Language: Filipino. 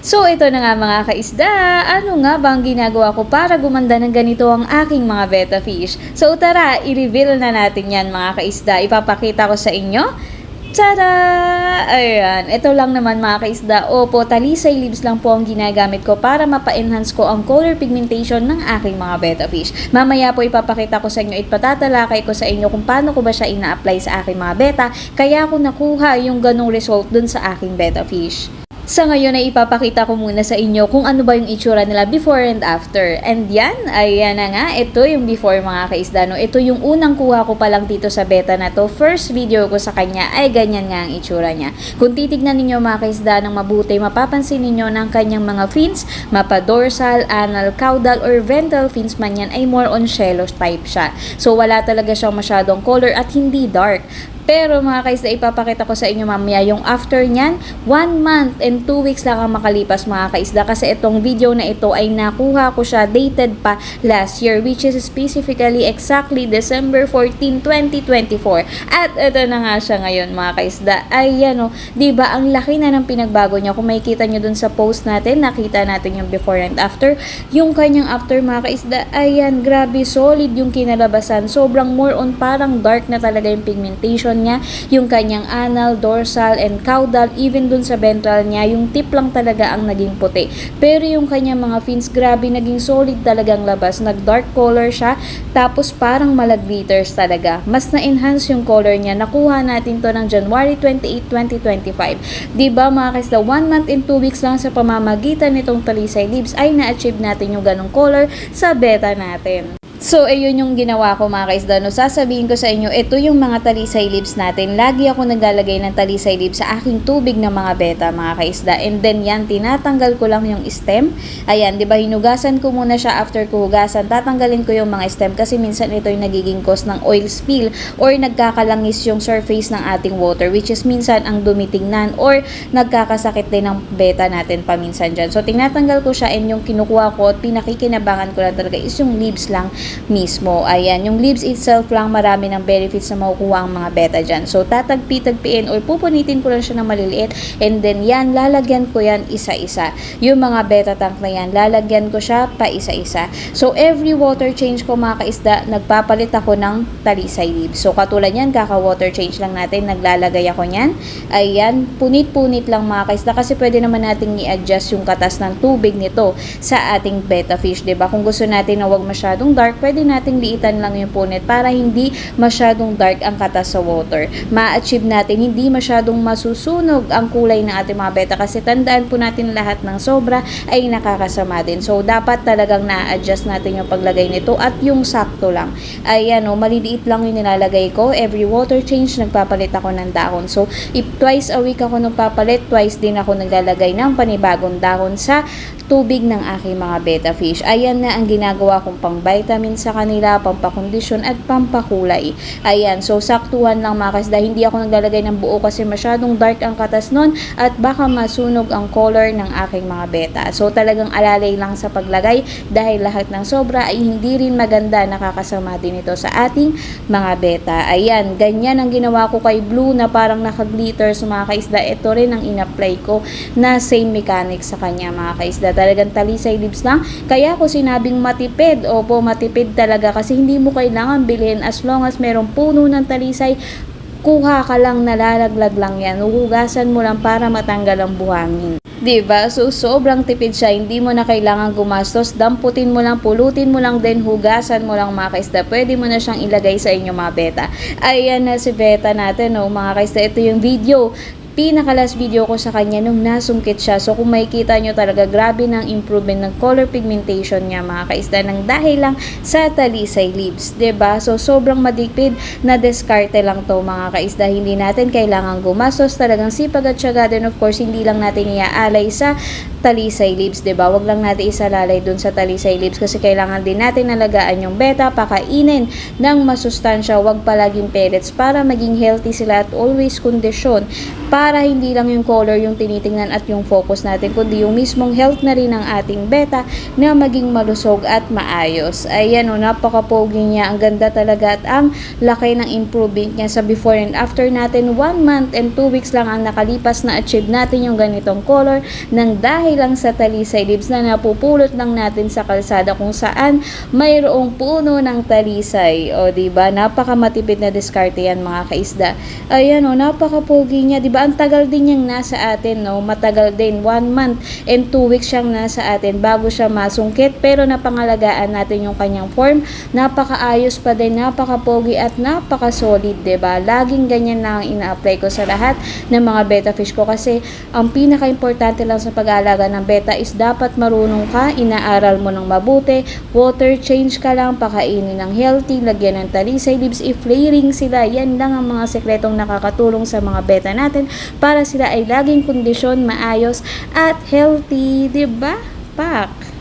So ito na nga mga kaisda, ano nga ba ang ginagawa ko para gumanda ng ganito ang aking mga betta fish? So tara, i-reveal na natin yan mga kaisda. Ipapakita ko sa inyo. Tada! Ayan, ito lang naman mga kaisda. Opo, talisay leaves lang po ang ginagamit ko para mapa-enhance ko ang color pigmentation ng aking mga betta fish. Mamaya po ipapakita ko sa inyo at patatalakay ko sa inyo kung paano ko ba siya ina-apply sa aking mga betta. Kaya ako nakuha yung ganong result dun sa aking betta fish. Sa ngayon ay ipapakita ko muna sa inyo kung ano ba yung itsura nila before and after. And yan, ayan na nga, ito yung before mga kaisda. No? Ito yung unang kuha ko pa lang dito sa betta na to. First video ko sa kanya ay ganyan nga ang itsura niya. Kung titignan ninyo mga kaisda ng mabuti, mapapansin ninyo ng kanyang mga fins, mapa dorsal, anal, caudal, or ventral fins man yan ay more on shallow type siya. So wala talaga siyang masyadong color at hindi dark. Pero mga kaisda, ipapakita ko sa inyo mamaya yung after nyan, 1 month and 2 weeks lang ang makalipas mga kaisda. Kasi itong video na ito ay nakuha ko siya dated pa last year, which is specifically exactly December 14, 2024. At ito na nga siya ngayon mga kaisda. Ayan o, diba ang laki na ng pinagbago niya. Kung makikita nyo dun sa post natin, nakita natin yung before and after. Yung kanyang after mga kaisda, ayan, grabe solid yung kinalabasan. Sobrang more on parang dark na talaga yung pigmentation niya, yung kanyang anal, dorsal, and caudal, even dun sa ventral niya, yung tip lang talaga ang naging puti. Pero yung kanyang mga fins, grabe, naging solid talagang labas. Nag-dark color siya, tapos parang malaglitters talaga. Mas na-enhance yung color niya. Nakuha natin to ng January 28, 2025. Diba mga kaisda, 1 month and 2 weeks lang sa pamamagitan nitong talisay leaves ay na-achieve natin yung ganong color sa betta natin. So, ayun yung ginawa ko mga kaisda. No, sasabihin ko sa inyo, ito yung mga talisay leaves natin. Lagi ako naglalagay ng talisay leaves sa aking tubig ng mga betta mga kaisda. And then yan, tinatanggal ko lang yung stem. Ayan, di ba, hinugasan ko muna siya. After ko hugasan, tatanggalin ko yung mga stem kasi minsan ito yung nagiging cause ng oil spill or nagkakalangis yung surface ng ating water, which is minsan ang dumitingnan or nagkakasakit din ng betta natin paminsan dyan. So, tinatanggal ko siya, and yung kinukuha ko at pinakikinabangan ko lang talaga is yung leaves lang mismo. Ayan, yung leaves itself lang, marami ng benefits na makukuha ang mga betta dyan. So, tatagpi-tagpiin or pupunitin ko lang siya ng maliliit, and then yan, lalagyan ko yan isa-isa. Yung mga betta tank na yan, lalagyan ko siya pa isa-isa. So, every water change ko mga kaisda, nagpapalit ako ng talisay leaves. So, katulad yan, kaka-water change lang natin, naglalagay ako niyan. Ayan, punit-punit lang mga kaisda kasi pwede naman nating i-adjust yung katas ng tubig nito sa ating betta fish, diba? Kung gusto natin na wag masyadong dark, pwede nating liitan lang yung punit para hindi masyadong dark ang katas sa water. Ma-achieve natin hindi masyadong masusunog ang kulay ng ating mga betta kasi tandaan po natin lahat ng sobra ay nakakasama din. So, dapat talagang na-adjust natin yung paglagay nito at yung sakto lang. Ayan o, maliliit lang yung nilalagay ko. Every water change, nagpapalit ako ng dahon. So, if twice a week ako nagpapalit, twice din ako naglalagay ng panibagong dahon sa tubig ng aking mga betta fish. Ayan na ang ginagawa kong pang vitamin sa kanila, pampakondisyon at pampakulay. Ayan, so saktuhan lang mga kaisda. Hindi ako naglalagay ng buo kasi masyadong dark ang katas nun at baka masunog ang color ng aking mga betta. So talagang alalay lang sa paglagay dahil lahat ng sobra ay hindi rin maganda, nakakasama din ito sa ating mga betta. Ayan, ganyan ang ginawa ko kay Blue na parang naka-glitters mga kaisda. Ito rin ang in-apply ko na same mechanics sa kanya mga kaisda. Talagang talisay leaves lang. Kaya ako sinabing matipid. Opo, matipid talaga kasi hindi mo kailangan bilhin as long as merong puno ng talisay. Kuha ka lang, nalalaglag lang yan. Huhugasan mo lang para matanggal ang buhangin. Diba? So, sobrang tipid siya. Hindi mo na kailangan gumastos. Damputin mo lang, pulutin mo lang din, hugasan mo lang mga kaisda. Pwede mo na siyang ilagay sa inyong mga betta. Ayan na si betta natin, no, mga kaisda. Ito yung video. Pinaka-last video ko sa kanya nung nasungkit siya. So, kung makikita nyo talaga, grabe ng improvement ng color pigmentation niya mga kaisda ng dahil lang sa talisay leaves. Diba? So, sobrang madikpid na diskarte lang to mga kaisda. Hindi natin kailangan gumastos. Talagang sipag at syaga din. Of course, hindi lang natin iaalay sa talisay leaves. Diba? Wag lang natin isalalay dun sa talisay leaves kasi kailangan din natin nalagaan yung betta, pakainin ng masustansya. Wag palaging pellets para maging healthy sila at always kondisyon. Para hindi lang yung color yung tinitingnan at yung focus natin, kundi yung mismong health na rin ng ating betta na maging malusog at maayos. Ayan o, napaka-pogi niya. Ang ganda talaga at ang laki ng improvement niya sa before and after natin. 1 month and 2 weeks lang ang nakalipas na achieve natin yung ganitong color ng dahil lang sa talisay leaves na napupulot lang natin sa kalsada kung saan mayroong puno ng talisay. O diba, napakamatipid na diskarte yan mga kaisda. Ayan o, napakapogi niya. Diba, ang tagal din niyang nasa atin, no? Matagal din, 1 month and 2 weeks siyang nasa atin bago siya masungkit. Pero napangalagaan natin yung kanyang form. Napakaayos pa din, napakapogi at napaka-solid, diba? Laging ganyan lang ang ina-apply ko sa lahat ng mga betta fish ko kasi ang pinaka-importante lang sa pag-aalaga ng betta is dapat marunong ka, inaaral mo ng mabuti, water change ka lang, pakainin ng healthy, lagyan ng talisay leaves, i-flaring sila. Yan lang ang mga sekretong nakakatulong sa mga betta natin para sila ay laging kondisyon, maayos at healthy, diba? Pak!